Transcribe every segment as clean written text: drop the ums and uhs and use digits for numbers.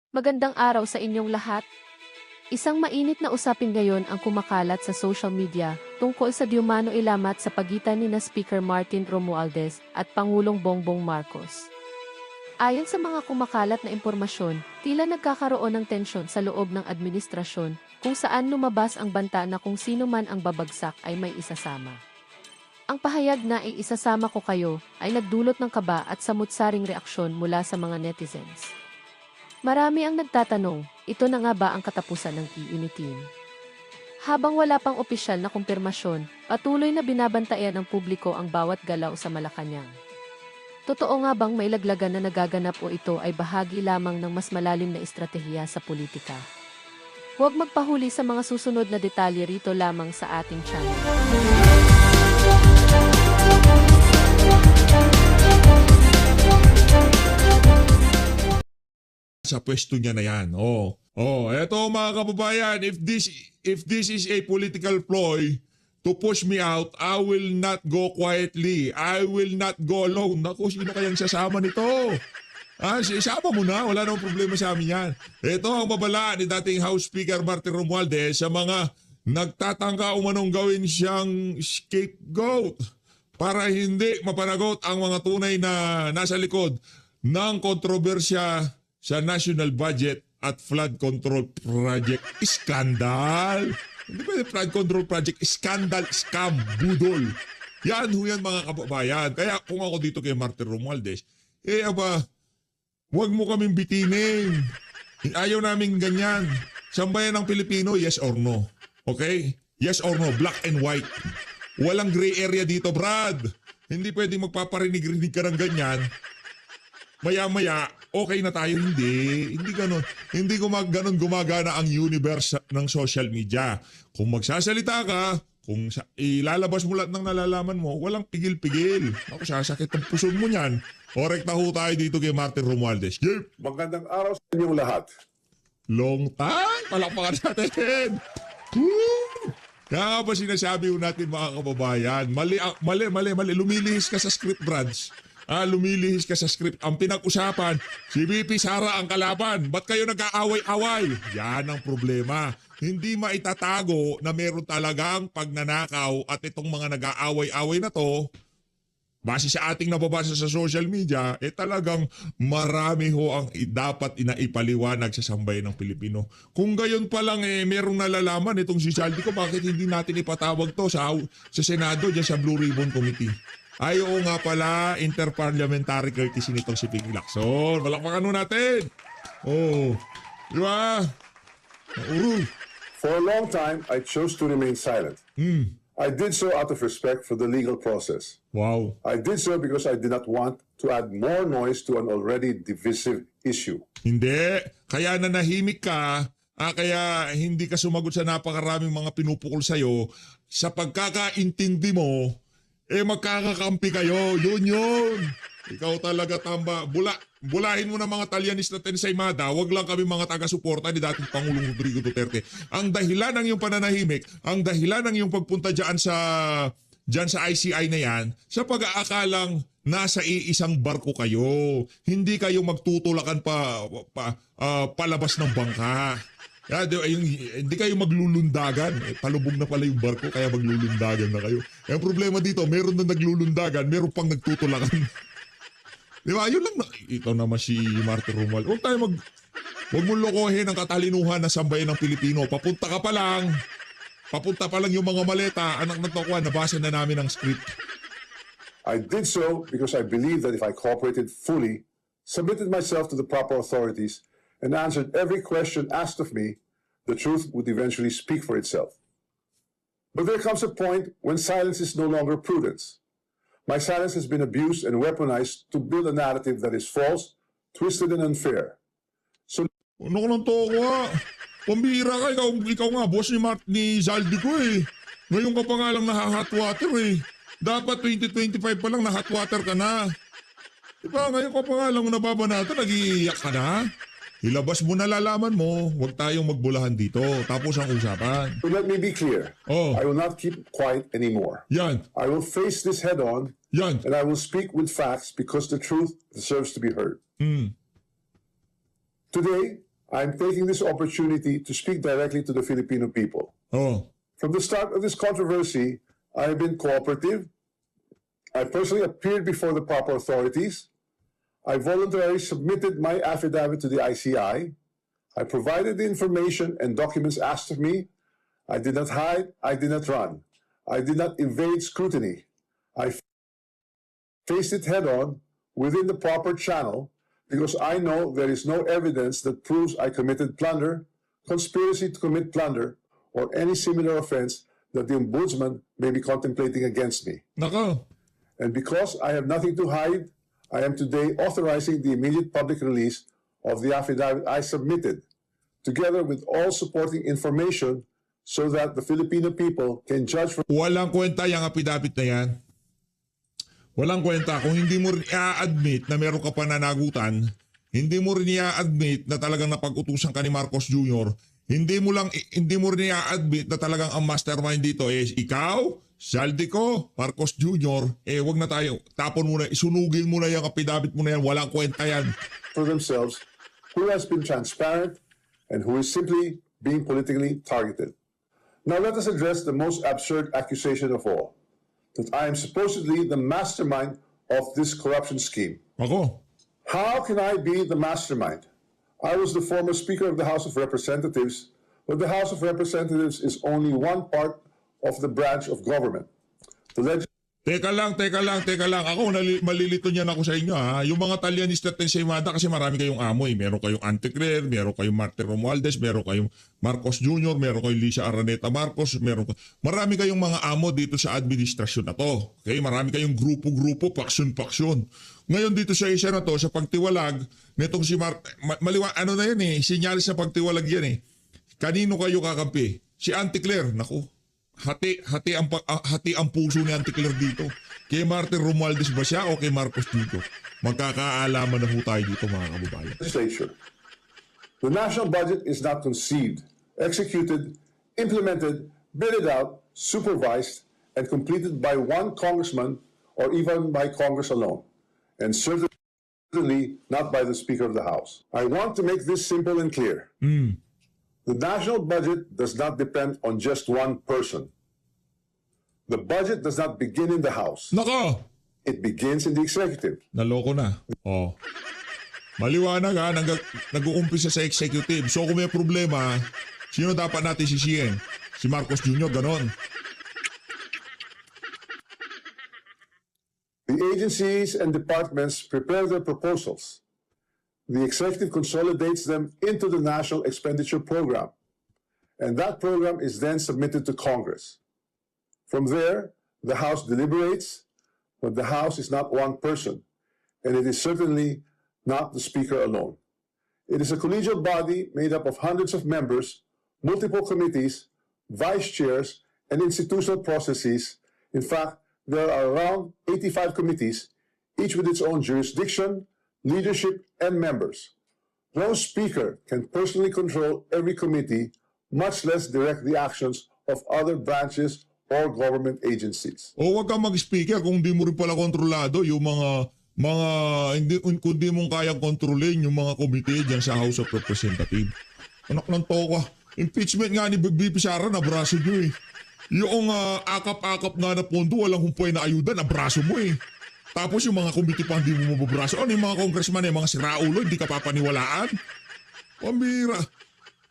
Magandang araw sa inyong lahat. Isang mainit na usapin ngayon ang kumakalat sa social media tungkol sa diumano ilamat sa pagitan ni Speaker Martin Romualdez at Pangulong Bongbong Marcos. Ayon sa mga kumakalat na impormasyon, tila nagkakaroon ng tensyon sa loob ng administrasyon kung saan lumabas ang banta na kung sino man ang babagsak ay may isasama. Ang pahayag na isasama ko kayo ay nagdulot ng kaba at samut-saring reaksyon mula sa mga netizens. Marami ang nagtatanong, ito na nga ba ang katapusan ng T-Unity? Habang wala pang opisyal na kumpirmasyon, patuloy na binabantayan ng publiko ang bawat galaw sa Malacanang. Totoo nga bang may laglagan na nagaganap o ito ay bahagi lamang ng mas malalim na estratehiya sa politika? Huwag magpahuli sa mga susunod na detalye rito lamang sa ating channel. Sa pwesto niya na yan. Eto mga kababayan, if this is a political ploy to push me out, I will not go quietly. I will not go alone. Naku, sino kayang sasama nito? Isama mo na, wala namang problema sa amin yan. Ito ang babala ni dating House Speaker Martin Romualdez sa mga nagtatangka umanong gawin siyang scapegoat para hindi mapanagot ang mga tunay na nasa likod ng kontrobersya sa national budget at flood control project. Scandal! Hindi pwede flood control project. Scandal, scam, budol. Yan mga kababayan. Kaya kung ako dito kay Martin Romualdez, huwag mo kaming bitinin. Ayaw namin ganyan. Sambayan ng Pilipino, yes or no. Okay? Yes or no, black and white. Walang gray area dito, Brad. Hindi pwede magpaparinig-rinig ka ng ganyan. Maya-maya, okay na tayo. Hindi ganon. Hindi ganon gumagana ang universe ng social media. Kung magsasalita ka, kung ilalabas mo lahat ng nalalaman mo, walang pigil-pigil. Ako, sasakit ang puson mo niyan. Korekta ho tayo dito kay Martin Romualdez. Yep. Magandang araw sa inyong lahat. Long time! Palakpakan natin! Woo! Kaya nga ba sinasabi ho natin mga kababayan, mali. Lumilihis ka sa script, Brads. Lumilihis ka sa script. Ang pinag-usapan, si VP Sara ang kalaban. Ba't kayo nag-aaway-away? Yan ang problema. Hindi maitatago na meron talagang pagnanakaw at itong mga nag-aaway-away na to, base sa ating nababasa sa social media, talagang marami ho ang dapat inaipaliwanag sa sambayan ng Pilipino. Kung gayon pa lang merong nalalaman itong si Saldi ko, bakit hindi natin ipatawag to sa Senado dyan sa Blue Ribbon Committee? Ay, oo nga pala, interparliamentary courtesy nitong si Ping Lacson. Palakpakan nun natin. Di ba? Uru. For a long time, I chose to remain silent. I did so out of respect for the legal process. Wow. I did so because I did not want to add more noise to an already divisive issue. Hindi. Kaya nanahimik ka, kaya hindi ka sumagot sa napakaraming mga pinupukol sa'yo. Sa pagkakaintindi mo, magkakakampi kayo. Yun. Ikaw talaga tamba. Bulahin mo na mga Talyanista Tensaymada. Huwag lang kami mga taga-suporta ni dating Pangulong Rodrigo Duterte. Ang dahilan ng iyong pananahimik, ang dahilan ng iyong pagpunta dyan sa ICI na yan, sa pag-aakalang nasa iisang barko kayo. Hindi kayo magtutulakan palabas ng bangka. Hindi kayo maglulundagan. Palubog na pala yung barko, kaya maglulundagan na kayo. Ang problema dito, meron na naglulundagan, meron pang nagtutulakan. Di ba? Yun lang na. Ito naman si Martin Romualdez. Huwag mo lokohin ang katalinuhan na sambayan ng Pilipino. Papunta pa lang yung mga maleta. Anak na tokuan, nabasa na namin ang script. I did so because I believed that if I cooperated fully, submitted myself to the proper authorities, and answered every question asked of me, the truth would eventually speak for itself. But there comes a point when silence is no longer prudence. My silence has been abused and weaponized to build a narrative that is false, twisted, and unfair. So, ano ka ng toka? Pambira ka, ikaw nga, boss ni Zaldi ko eh. Ngayon ka pa nga lang na-hot water eh. Dapat 2025 pa lang na-hot water ka na. Diba, ngayon ka pa nga lang nababanata, nag-iiyak ka na. Ilabas mo na lalaman mo, huwag tayong magbulahan dito. Tapos ang usapan. So let me be clear. I will not keep quiet anymore. Yan. I will face this head on. Yan. And I will speak with facts because the truth deserves to be heard. Today, I'm taking this opportunity to speak directly to the Filipino people. Oh. From the start of this controversy, I have been cooperative. I personally appeared before the proper authorities. I voluntarily submitted my affidavit to the ICI. I provided the information and documents asked of me. I did not hide. I did not run. I did not evade scrutiny. I faced it head on within the proper channel because I know there is no evidence that proves I committed plunder, conspiracy to commit plunder, or any similar offense that the Ombudsman may be contemplating against me. Nako. And because I have nothing to hide, I am today authorizing the immediate public release of the affidavit I submitted, together with all supporting information so that the Filipino people can judge for Walang kwenta yung apidapit na yan. Walang kwenta. Kung hindi mo rin i-admit na meron ka pananagutan, hindi mo rin i-admit na talagang napag-utusan ka ni Marcos Jr., hindi mo rin i-admit na talagang ang mastermind dito is ikaw, Saldico, Marcos Jr., wag na tayo. Tapon mo na, isunugin mo na yung apidapit mo na yan. Walang kwenta yan. for themselves who has been transparent and who is simply being politically targeted. Now let us address the most absurd accusation of all, that I am supposedly the mastermind of this corruption scheme. Ako, How can I be the mastermind? I was the former Speaker of the House of Representatives, but the House of Representatives is only one part of the branch of government. The teka lang. Ako, malilito niyan ako sa inyo ha. Yung mga Talyanista at Ensaymada kasi marami kayong amoy. Meron kayong Anticler, meron kayong Martin Romualdez, meron kayong Marcos Jr., meron kayong Lisa Araneta Marcos, marami kayong mga amo dito sa administrasyon na to. Okay? Marami kayong grupo-grupo, paksyon-paksyon. Ngayon dito sa isa na to, sa pagtiwalag, netong si ano na yan sinyalis sa pagtiwalag yan Kanino kayo kakampi? Si Anticler, naku. Hati ang puso ni Anticler dito. Kay Martin Romualdez ba siya o kay Marcos Jr.? Magkakaalaman na ho tayo dito mga kababayan. legislature. The national budget is not conceived, executed, implemented, bidded out, supervised, and completed by one congressman or even by Congress alone, and certainly not by the Speaker of the House. I want to make this simple and clear. The national budget does not depend on just one person. The budget does not begin in the House. Nako! It begins in the executive. Naloko na. Oh. Maliwanag ha, nag-uumpisa sa executive. So kung may problema, sino dapat natin sisihin? Si Marcos Jr., ganon. The agencies and departments prepare their proposals. The executive consolidates them into the National Expenditure Program, and that program is then submitted to Congress. From there, the House deliberates, but the House is not one person, and it is certainly not the Speaker alone. It is a collegial body made up of hundreds of members, multiple committees, vice chairs, and institutional processes. In fact, there are around 85 committees, each with its own jurisdiction, leadership, and members. No speaker can personally control every committee, much less direct the actions of other branches or government agencies. O wag kang mag-speaker kung di mo rin pala kontrolado yung kung di mong kayang kontrolin yung mga komite dyan sa House of Representatives. Anak ng toka. Impeachment nga ni BP Sara na braso nyo Yung akap-akap nga na pondo, walang humpay na ayuda, na braso mo Tapos yung mga komite pa hindi mo mababraso. Ano yung mga congressman mga siraulo, hindi ka papaniwalaan? Pambira.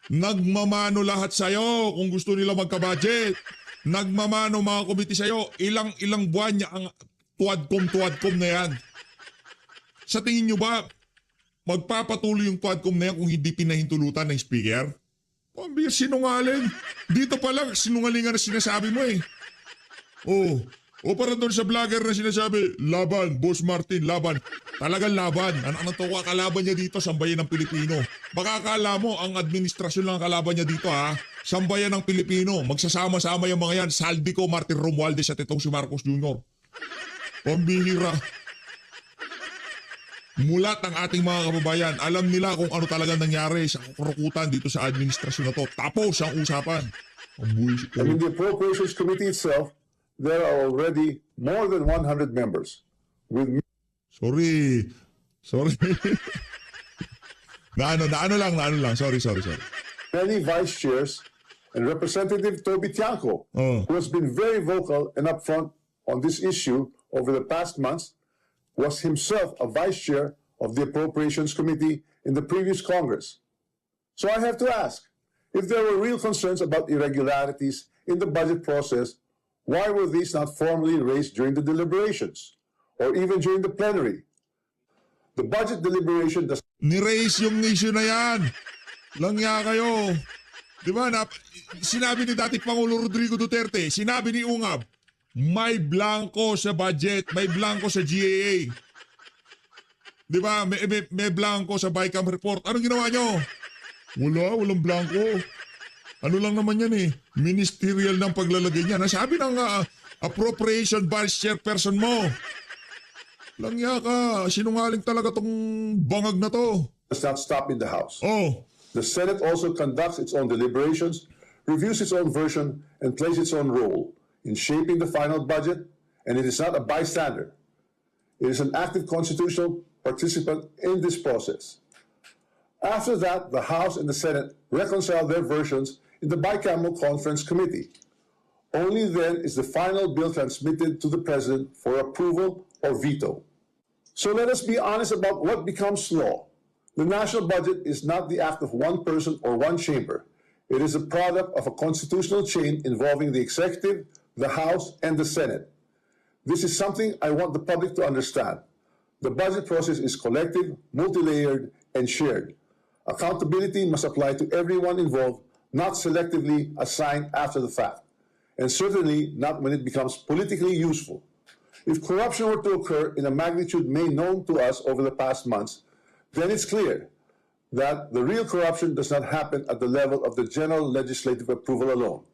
Nagmamano lahat sa'yo kung gusto nila magka-budget. Nagmamano mga komite sa'yo. Ilang buwan niya ang tuwadkom na yan. Sa tingin nyo ba, magpapatuloy yung tuwadkom na yan kung hindi pinahintulutan ng speaker? Pambira, sinungaling. Dito pa lang, sinungalingan na sinasabi mo O para doon sa vlogger na sinasabi, laban, Boss Martin, laban. Talagang laban. Ano to kalaban niya dito, sambayan ng Pilipino. Baka akala mo, ang administrasyon lang ang kalaban niya dito Sambayan ng Pilipino. Magsasama-sama yung mga yan. Saldico, Martin Romualdez at itong si Marcos Jr. Pambihira. Mulat ang ating mga kababayan. Alam nila kung ano talaga nangyari sa kakurukutan dito sa administrasyon na to. Tapos ang usapan. And in the Appropriations Committee itself, there are already more than 100 members with Sorry. Na ano lang. Sorry. many vice chairs, and Representative Toby Tiangco, Oh. who has been very vocal and upfront on this issue over the past months, was himself a vice chair of the Appropriations Committee in the previous Congress. So I have to ask, if there were real concerns about irregularities in the budget process, why were these not formally raised during the deliberations or even during the plenary? The budget deliberation does Ni-raise yung issue na yan. Langya kayo. Di ba? Sinabi ni dating Pangulo Rodrigo Duterte, sinabi ni Ungab, may blanco sa budget, may blanco sa GAA. Di ba? May blanco sa BICAM report. Anong ginawa nyo? Walang blanco. Ano lang naman yan eh. Ministerial ng paglalagay niya. Nasabi ng appropriation vice chairperson mo. Langya ka. Sinungaling talaga tong bangag na to. not stop in the House. Oh. The Senate also conducts its own deliberations, reviews its own version, and plays its own role in shaping the final budget, and it is not a bystander. It is an active constitutional participant in this process. After that, the House and the Senate reconcile their versions in the bicameral conference committee. Only then is the final bill transmitted to the President for approval or veto. So let us be honest about what becomes law. The national budget is not the act of one person or one chamber. It is a product of a constitutional chain involving the executive, the House, and the Senate. This is something I want the public to understand. The budget process is collective, multi-layered, and shared. Accountability must apply to everyone involved, not selectively assigned after the fact, and certainly not when it becomes politically useful. If corruption were to occur in a magnitude made known to us over the past months, then it's clear that the real corruption does not happen at the level of the general legislative approval alone.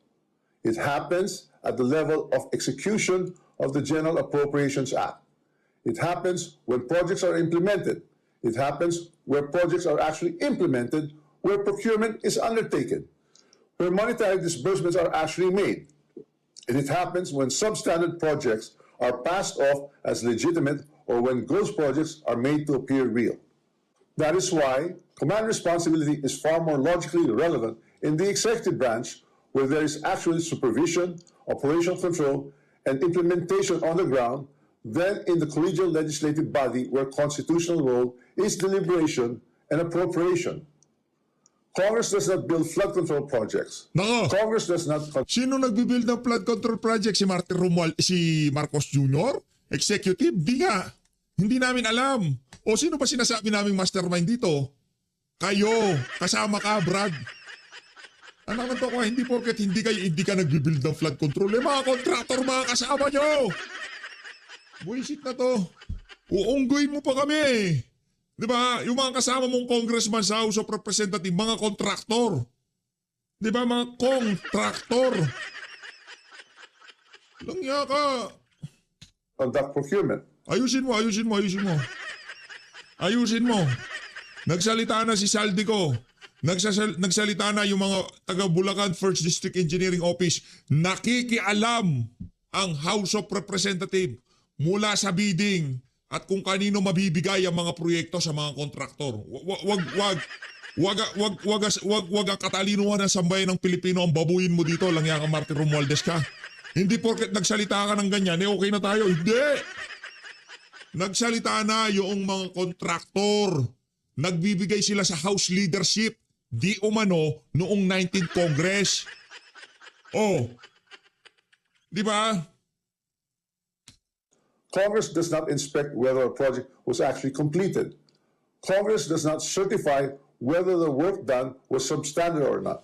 It happens at the level of execution of the General Appropriations Act. It happens when projects are implemented. It happens where projects are actually implemented, where procurement is undertaken, where monetary disbursements are actually made. And it happens when substandard projects are passed off as legitimate or when ghost projects are made to appear real. That is why command responsibility is far more logically relevant in the executive branch, where there is actually supervision, operational control, and implementation on the ground, than in the collegial legislative body, where constitutional role is deliberation and appropriation. Congress does not build flood control projects. Nako. Congress does not Sino nagbibuild ng flood control project? Si Marcos Jr.? Executive? Di nga. Hindi namin alam. O sino ba sinasabi naming mastermind dito? Kayo. Kasama ka, Brad. Anak ng toko, hindi porket hindi ka nagbibuild ng flood control. Mga contractor, mga kasama nyo. Buisit na to. Uungguin mo pa kami. Di ba? Yung mga kasama mong congressman sa House of Representatives, mga kontraktor. Di ba? Mga kontraktor. Langya ka. conduct procurement. Ayusin mo. Nagsalita na si Saldico. Nagsalita na yung mga taga Bulacan First District Engineering Office. Nakikialam ang House of Representatives mula sa bidding at kung kanino mabibigay ang mga proyekto sa mga kontraktor. Wag ang katalinuhan ng sambayan ng Pilipino ang babuin mo dito, lang yan ka Martin Romualdez ka. Hindi porket nagsalita ka ng ganyan, okay na tayo. Hindi! Nagsalita na yung mga kontraktor. Nagbibigay sila sa House leadership. Di umano noong 19th Congress. Oh. Di ba? Congress does not inspect whether a project was actually completed. Congress does not certify whether the work done was substandard or not.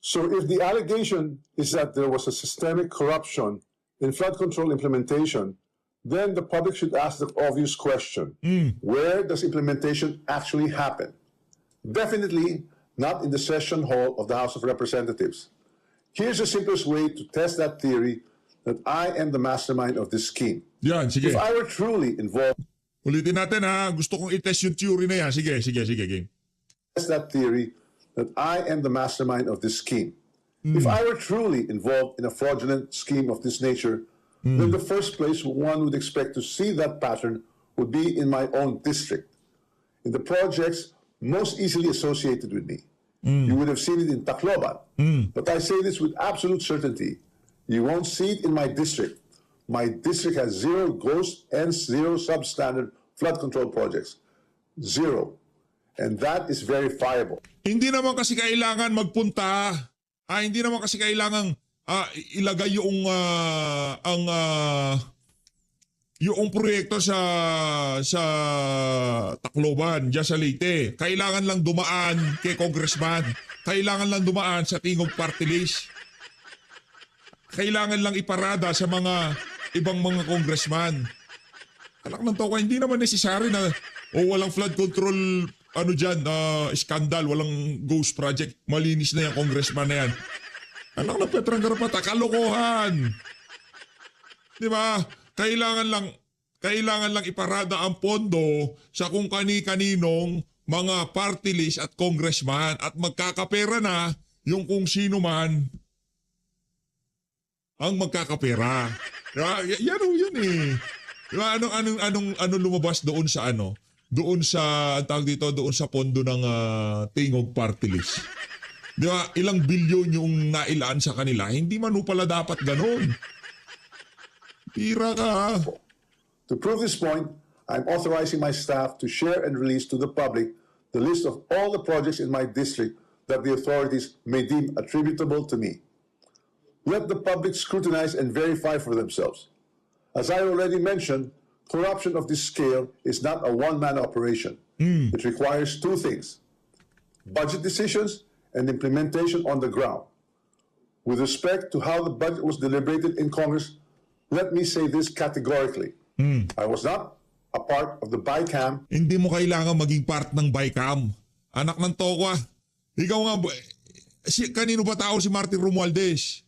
So if the allegation is that there was a systemic corruption in flood control implementation, then the public should ask the obvious question. Where does implementation actually happen? Definitely not in the session hall of the House of Representatives. Here's the simplest way to test that theory that I am the mastermind of this scheme. Yan, sige. If I were truly involved Ulitin natin ha. Gusto kong i-test yung theory na yan. Sige, game. test that theory that I am the mastermind of this scheme. If I were truly involved in a fraudulent scheme of this nature, then the first place one would expect to see that pattern would be in my own district. In the projects most easily associated with me. You would have seen it in Tacloban. But I say this with absolute certainty. You won't see it in my district. My district has 0 ghost and 0 substandard flood control projects. 0. And that is verifiable. Hindi naman kasi kailangan magpunta. Hindi naman kasi kailangan ilagay yung proyekto sa Tacloban, diyan sa Leyte. Kailangan lang dumaan kay congressman. Kailangan lang dumaan sa Tingog Party List. Kailangan lang iparada sa mga ibang mga congressman. Anak ng toka, hindi naman necessary na walang flood control skandal, walang ghost project. Malinis na yung congressman na yan. Anak ng Petrang Garapata, kalokohan. Di ba? Kailangan lang iparada ang pondo sa kung kani-kaninong mga party list at congressman at magkakapera na yung kung sino man ang magkakapera. Diba? Yan eh. Diba? Anong lumabas doon sa doon sa doon sa pondo ng Tingog Party List. Di ba? Ilang bilyon yung nailaan sa kanila. Hindi man pala dapat ganon. Tira ka. To prove this point, I'm authorizing my staff to share and release to the public the list of all the projects in my district that the authorities may deem attributable to me. Let the public scrutinize and verify for themselves. As I already mentioned, corruption of this scale is not a one-man operation. It requires 2 things: budget decisions and implementation on the ground. With respect to how the budget was deliberated in Congress, let me say this categorically. I was not a part of the BICAM. Hindi mo kailangan maging part ng BICAM. Anak ng tokwa. Ikaw nga, kanino ba tao si Martin Romualdez?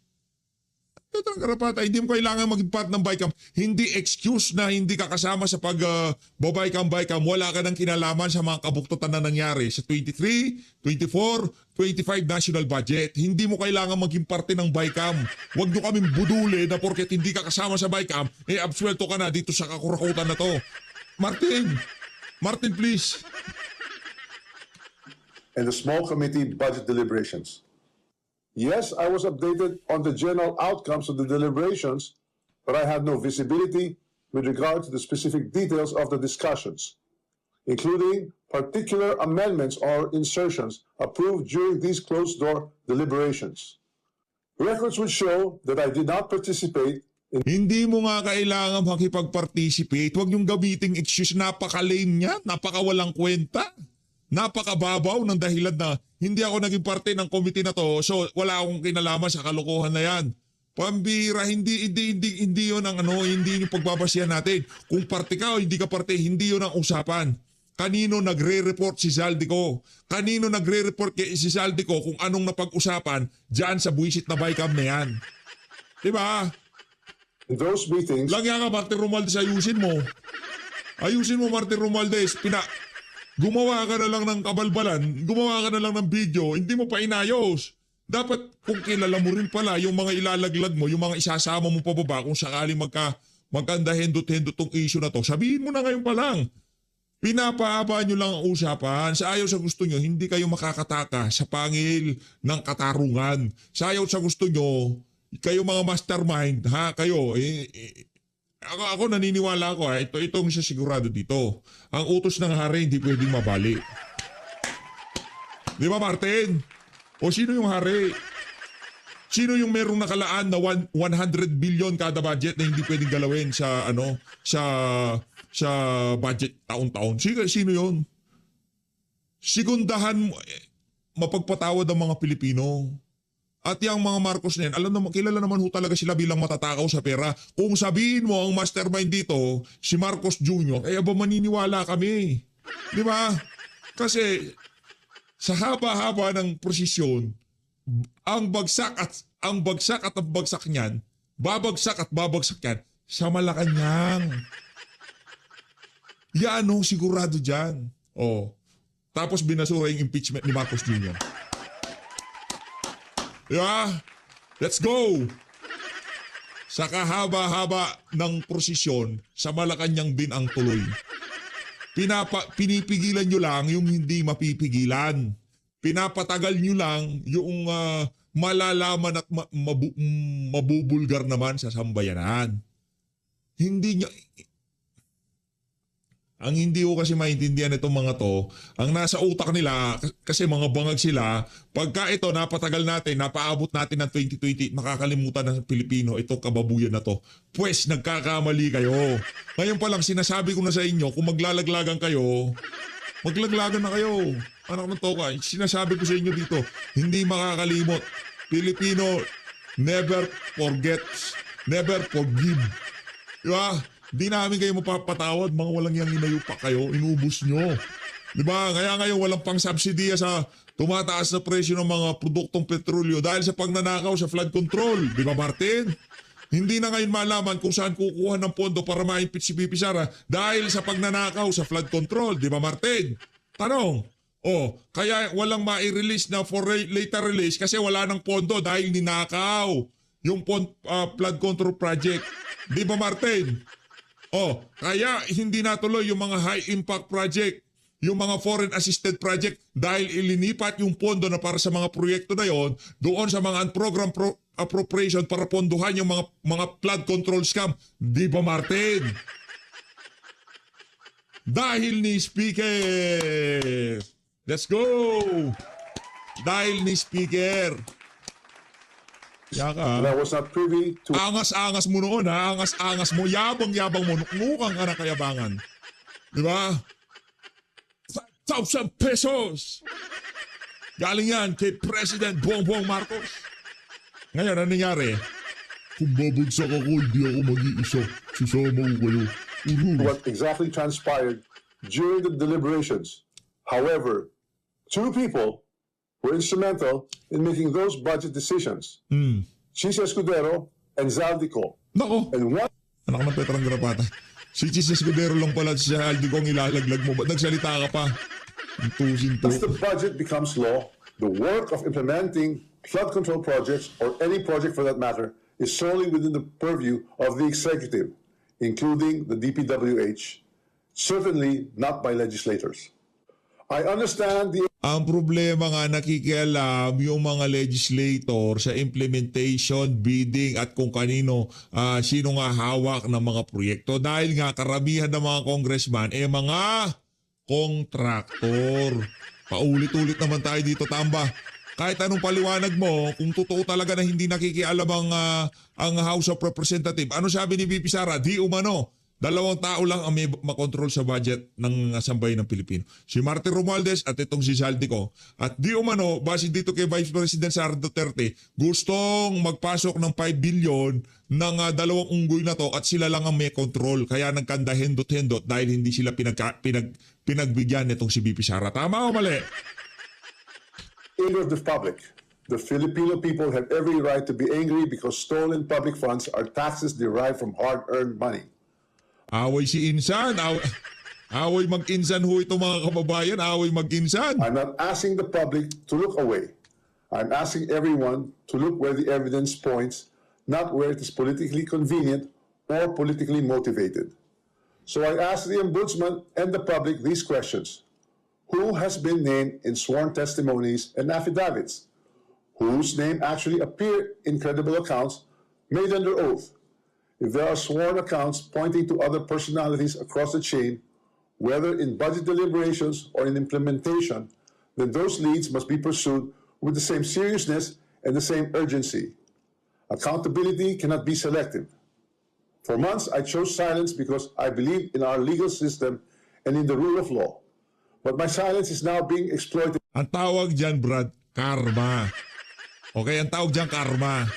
Petrang Garapata, hindi mo kailangan maging part ng BICAM. Hindi excuse na hindi ka kasama sa pag-BICAM. Wala ka ng kinalaman sa mga kabuktutan na nangyari sa 23, 24, 25 national budget. Hindi mo kailangan maging parte ng BICAM. Huwag nyo kaming buduli na porket hindi ka kasama sa BICAM, absuelto ka na dito sa kakurakutan na to. Martin, please. And the small committee budget deliberations. Yes, I was updated on the general outcomes of the deliberations, but I had no visibility with regard to the specific details of the discussions, including particular amendments or insertions approved during these closed-door deliberations. Records would show that I did not participate in. Hindi mo nga kailangan makipag-participate. Huwag yung gamiting excuse. Napaka-lame niya. Napaka-walang kwenta. Napakababaw ng dahilan na hindi ako naging parte ng committee na to, so wala akong kinalaman sa kalokohan na yan. Pambira, hindi yun ang hindi yung pagbabasihan natin. Kung parte ka o hindi ka parte, hindi yun ang usapan. Kanino nagre-report si Zaldico? Kanino nagre-report si Zaldico kung anong napag-usapan dyan sa buwisit na BICAM na yan? Diba? In those meetings. Langya ka, Martin Romualdez, ayusin mo. Ayusin mo, Martin Romualdez. Gumawa ka na lang ng kabalbalan, gumawa ka na lang ng video, hindi mo pa inayos. Dapat kung kilala mo rin pala yung mga ilalaglag mo, yung mga isasama mo pababa kung sakaling magkanda hendot-hendot tong issue na to, sabihin mo na ngayon pa lang. Pinapahaba nyo lang ang usapan. Sa ayaw sa gusto nyo, hindi kayo makakataka sa pangil ng katarungan. Sa ayaw sa gusto nyo, kayo mga mastermind, kayo, Ako naniniwala ako itong isa sigurado dito. Ang utos ng hari hindi pwedeng mabali. Di ba, Martin? O sino yung hari? Sino yung merong nakalaan na 100 billion kada budget na hindi pwedeng galawin sa sa budget taon-taon? Sino yun? Sigundahan mo, mapagpatawad ang mga Pilipino. At yung mga Marcos na yan, kilala naman talaga sila bilang matatakaw sa pera. Kung sabihin mo ang mastermind dito, si Marcos Jr., aba maniniwala kami. Di ba? Kasi sa haba-haba ng prosesyon, ang bagsak at ang bagsak niyan, babagsak yan sa Malacanang. Yan sigurado dyan. Tapos binasura yung impeachment ni Marcos Jr. Yeah, let's go! Sa kahaba-haba ng prosesyon, sa Malacanang din ang tuloy. pinipigilan nyo lang yung hindi mapipigilan. Pinapatagal nyo lang yung malalaman at mabubulgar naman sa sambayanan. Hindi nyo... Ang hindi ko kasi maintindihan itong mga to, ang nasa utak nila, kasi mga bangag sila, pagka ito napatagal natin, napaabot natin ng 2020, makakalimutan ng Pilipino itong kababuyan na to. Pues nagkakamali kayo. Ngayon pa lang sinasabi ko na sa inyo, kung maglalaglagan kayo, maglaglagan na kayo. Anak ng toka, sinasabi ko sa inyo dito, hindi makakalimot. Pilipino never forgets, never forgive. Diba? Di namin kayo mapapatawad, mga walang yang inayupak kayo, inubos nyo. Diba? Kaya ngayon walang pang subsidiya sa tumataas na presyo ng mga produktong petrolyo dahil sa pagnanakaw sa flood control. Diba Martin? Hindi na ngayon malaman kung saan kukuha ng pondo para ma-impeach si Pipi Sara dahil sa pagnanakaw sa flood control. Diba Martin? Tanong. Kaya walang ma-release na for later release kasi wala ng pondo dahil ninakaw yung flood control project. Diba Martin? Kaya hindi natuloy yung mga high impact project, yung mga foreign assisted project dahil ilinipat yung pondo na para sa mga proyekto na yon doon sa mga unprogram appropriation para ponduhan yung mga flood control scam. Di ba Martin? Dahil ni Speaker. Let's go! Dahil ni Speaker. Yaka. And I was not privy to Angas-angas mo noon ha, angas-angas mo, yabang-yabang mo, mukhang ka na kayabangan. Di ba? 5,000 pesos! Galing yan kay President Bongbong Marcos. Ngayon, ano nangyari? Kung babagsak ako, hindi ako mag-iisa. Susama ko kayo. what exactly transpired during the deliberations. However, two people were instrumental in making those budget decisions. Chis Escudero and Zaldico. Nako, And one anak ng Petrang Grapata. Si Chis Escudero lang pala si Aldi kong ilalaglag mo. Ba't nagsalita ka pa? Tusin to. Once the budget becomes law, the work of implementing flood control projects, or any project for that matter, is solely within the purview of the executive, including the DPWH, certainly not by legislators. I understand the Ang problema nga nakikialam yung mga legislator sa implementation, bidding at kung kanino, sino nga hawak ng mga proyekto. Dahil nga karamihan ng mga congressman mga kontraktor. Paulit-ulit naman tayo dito, Tamba. Kahit anong paliwanag mo, kung totoo talaga na hindi nakikialam ang House of Representatives, ano sabi ni VP Sara? Di umano. 2 tao lang ang may makontrol sa budget ng sambayan ng Pilipino. Si Martin Romualdez at itong si Zaldico. At di umano, base dito kay Vice President Sara Duterte, gustong magpasok ng 5 billion ng 2 unggoy na to at sila lang ang may control. Kaya nagkanda hendot-hendot dahil hindi sila pinagbigyan nitong si VP Sara. Tama o mali? anger of the public. The Filipino people have every right to be angry because stolen public funds are taxes derived from hard-earned money. Away si Insan. Away mag-insan ho ito mga kababayan. Away mag-insan. I'm not asking the public to look away. I'm asking everyone to look where the evidence points, not where it is politically convenient or politically motivated. So I ask the Ombudsman and the public these questions. Who has been named in sworn testimonies and affidavits? Whose name actually appeared in credible accounts made under oath? If there are sworn accounts pointing to other personalities across the chain, whether in budget deliberations or in implementation, then those leads must be pursued with the same seriousness and the same urgency. Accountability cannot be selective. For months, I chose silence because I believe in our legal system and in the rule of law. But my silence is now being exploited. Ang tawag dyan, Brad, karma. Okay, ang tawag dyan, karma.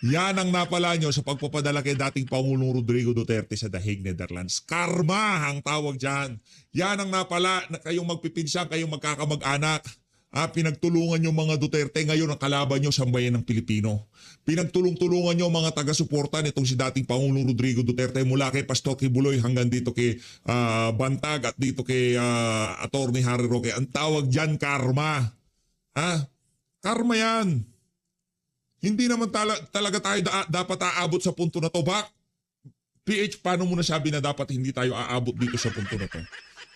Yan ang napala nyo sa pagpapadala kay dating Pangulong Rodrigo Duterte sa The Hague, Netherlands. Karma ang tawag dyan. Yan ang napala na kayong magpipinsan, kayong magkakamag-anak. Pinagtulungan nyo mga Duterte, ngayon ang kalaban nyo sambayan ng Pilipino. Pinagtulong-tulungan nyo mga taga-suporta nitong si dating Pangulong Rodrigo Duterte mula kay Pastor Kibuloy hanggang dito kay Bantag at dito kay Attorney Harry Roque. Ang tawag dyan, karma. Karma yan. Hindi naman talaga tayo dapat aabot sa punto na to. PH, paano mo nasabi na dapat hindi tayo aabot dito sa punto na to?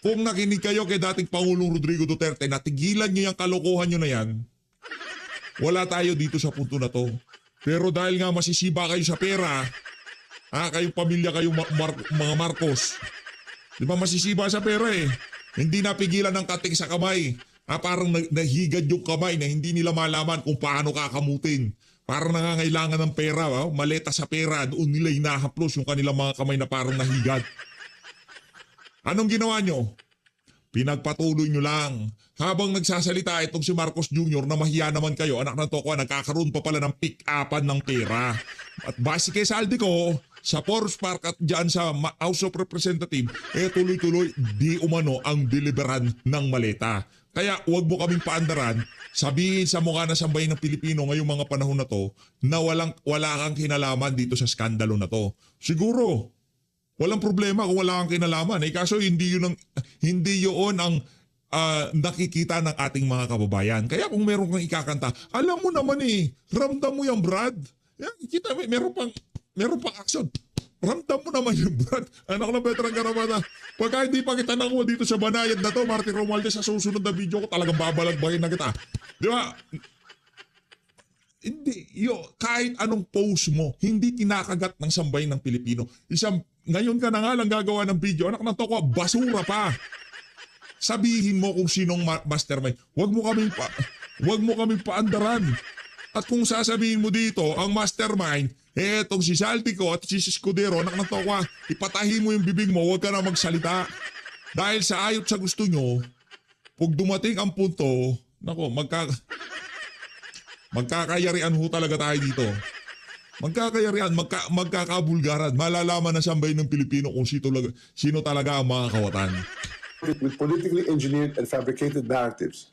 Kung nakinig kayo kay dating Pangulong Rodrigo Duterte, natigilan nyo yung kalokohan nyo na yan, wala tayo dito sa punto na to. Pero dahil nga masisiba kayo sa pera, kayong pamilya, kayong mga Marcos, di ba masisiba sa pera eh. Hindi napigilan ng kating sa kamay. Parang nahigad yung kamay na hindi nila malaman kung paano kakamutin. Parang nangangailangan ng pera, maleta sa pera, doon nila hinahaplos yung kanilang mga kamay na parang nahigad. Anong ginawa nyo? Pinagpatuloy nyo lang. Habang nagsasalita itong si Marcos Jr. na mahiya naman kayo, anak ng toko, nagkakaroon pa pala ng pick-upan ng pera. At base kay saldi ko, sa Forest Park at dyan sa House of Representatives, tuloy-tuloy di umano ang deliveran ng maleta. Kaya huwag mo kaming paandaran, sabihin sa mukha na sambahin ng Pilipino ngayong mga panahon na to na wala kang kinalaman dito sa skandalo na to. Siguro, walang problema kung wala kang kinalaman. Kaso hindi yun ang nakikita ng ating mga kababayan. Kaya kung meron kang ikakanta, alam mo naman ramdam mo yan, Brad. Yan, kita, meron pang action. Ramdam mo naman yung Brad. Anak ng veteran karamata. Pagka hindi pa kita nakuha dito sa banayad na to, Martin Romualdez, sa susunod na video ko talagang babalagbayin na kita. Di ba? Hindi, kahit anong post mo, hindi kinakagat ng sambahin ng Pilipino. Ngayon ka na nga lang gagawa ng video, anak ng toko, basura pa. Sabihin mo kung sinong mastermind. Huwag mo kaming paandaran. At kung sasabihin mo dito, ang mastermind, etong si Saltico at si Escudero, anak ng toko, ipatahi mo yung bibig mo, huwag ka na magsalita. Dahil sa ayot sa gusto nyo, pag dumating ang punto, magkakayarian ho talaga tayo dito. Magkakayarian, magkakabulgaran. Malalaman na sambay ng Pilipino kung sino talaga ang mga kawatan. With politically engineered and fabricated narratives.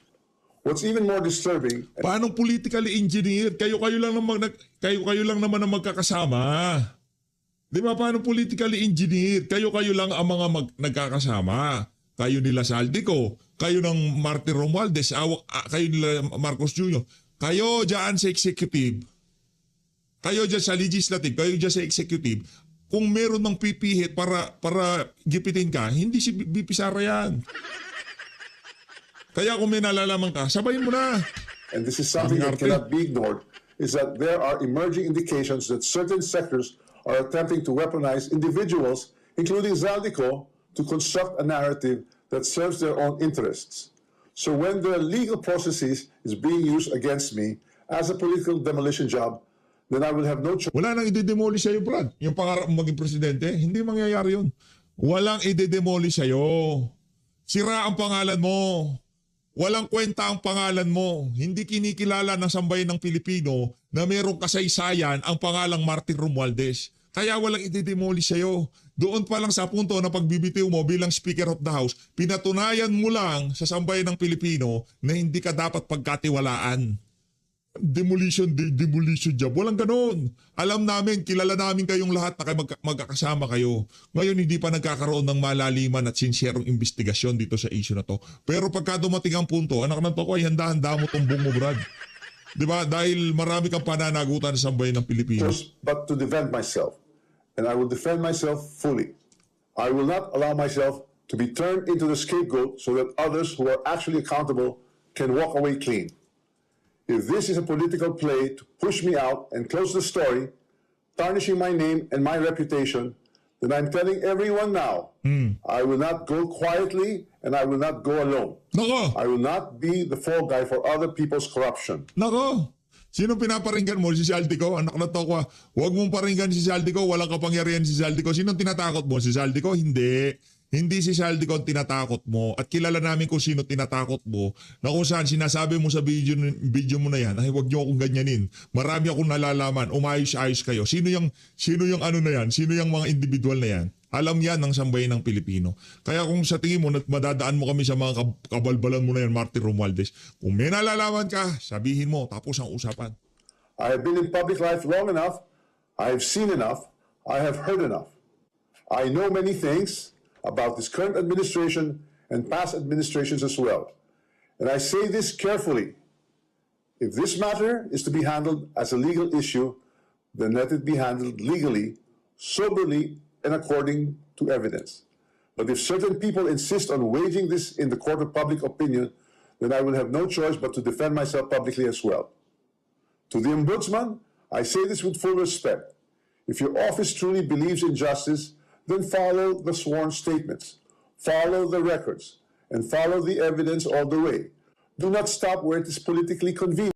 What's even more disturbing... Paano politically engineered? Kayo lang naman ang magkakasama. Di ba paano politically engineered? Kayo lang ang mga nagkakasama. Kayo nila Saldico, kayo ng Martin Romualdez, kayo nila Marcos Jr., kayo dyan sa executive, kayo dyan sa legislative, kayo dyan sa executive, kung meron ng pipihit para gipitin ka, hindi si BP Sara yan. Kaya kung may nalalaman ka, sabayin mo na. And this is something that cannot be ignored, is that there are emerging indications that certain sectors are attempting to weaponize individuals, including Zaldico, to construct a narrative that serves their own interests. So when the legal processes is being used against me as a political demolition job, then I will have no choice. Wala nang i-demolish sa'yo, Brad. Yung pangarap mo maging presidente, hindi mangyayari yun. Walang i-demolish sa'yo. Sira ang pangalan mo. Walang kwenta ang pangalan mo. Hindi kinikilala ng sambayan ng Pilipino na mayroong kasaysayan ang pangalang Martin Romualdez. Kaya walang i-demolish sa'yo. Doon pa lang sa punto na pagbibitiw mo bilang Speaker of the House, pinatunayan mo lang sa sambayan ng Pilipino na hindi ka dapat pagkatiwalaan. Demolition job. Walang ganon. Alam namin, kilala namin kayong lahat na magkakasama kayo. Ngayon hindi pa nagkakaroon ng malaliman at sincerong investigasyon dito sa issue na to. Pero pagka dumating ang punto, anak ng toko, ay handa-handa mo tumbong mo, Brad. Diba? Dahil marami kang pananagutan sa sambayan ng Pilipinas. But to defend myself. And I will defend myself fully. I will not allow myself to be turned into the scapegoat so that others who are actually accountable can walk away clean. If this is a political play to push me out and close the story, tarnishing my name and my reputation, then I'm telling everyone now, I will not go quietly and I will not go alone. Nako! I will not be the fall guy for other people's corruption. Nako! Sino pinaparinggan mo? Si Saldico? Anak na to ko. Huwag mong paringgan si Saldico. Walang kapangyarihan si Saldico. Sino tinatakot mo? Si Saldico? Hindi. Hindi si Saldico ang tinatakot mo. At kilala namin kung sino tinatakot mo. Na kung saan sinasabi mo sa video mo na yan, ay huwag niyo akong ganyanin. Marami akong nalalaman. Umayos-ayos kayo. Sino yung ano na yan? Sino yung mga individual na yan? Alam yan ng sambayan ng Pilipino. Kaya kung sa tingin mo, madadaan mo kami sa mga kabalbalan mo na yan, Martin Romualdez, kung may nalalaman ka, sabihin mo, tapos ang usapan. I have been in public life long enough. I have seen enough. I have heard enough. I know many things about this current administration and past administrations as well. And I say this carefully. If this matter is to be handled as a legal issue, then let it be handled legally, soberly, and according to evidence. But if certain people insist on waging this in the court of public opinion, then I will have no choice but to defend myself publicly as well. To the Ombudsman, I say this with full respect. If your office truly believes in justice, then follow the sworn statements, follow the records, and follow the evidence all the way. Do not stop where it is politically convenient.